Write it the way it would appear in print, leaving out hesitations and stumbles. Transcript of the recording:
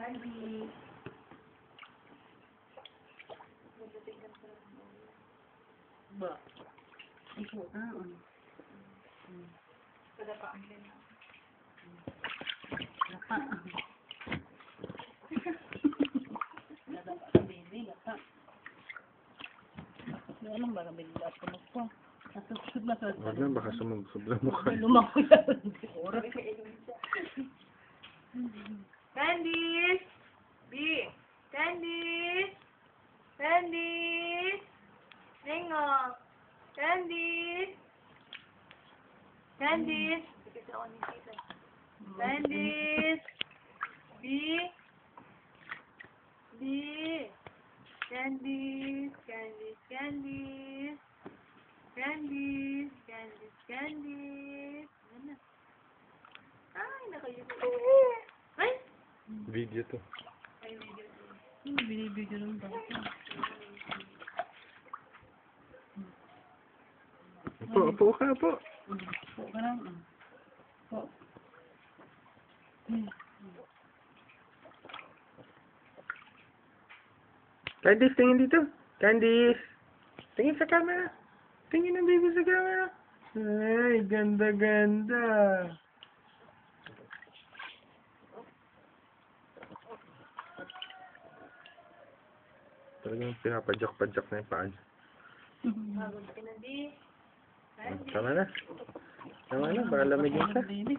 Candy. Ba? Ito na. Padapa ang din. Lapa. Lapa ka, baby. Lapa. Alam ba kami nila ako magpo? Nasusod na sa... Wag na, baka sumubsob lang mukha. Lumako yan. Oras. Candice! B! Candice! Candice! Ningo! Candice! Candice! Candice! B! B! Candice! Candice! Candice! Candice! Candice! Candice! Ano? Ay, nakayupo. Ay! Video to. Ay, video. Binibigyan ng bata. Upo ka, upo. Po ka lang. Po. Candice, tingin dito. Candice. Tingin sa camera. Tingin ng baby sa camera. Ay, ganda-ganda. Talagang pinapadyak-padyak na yung paan. Bago na tinandi. Tama na. Tama na, baka lamigin ka. Baby.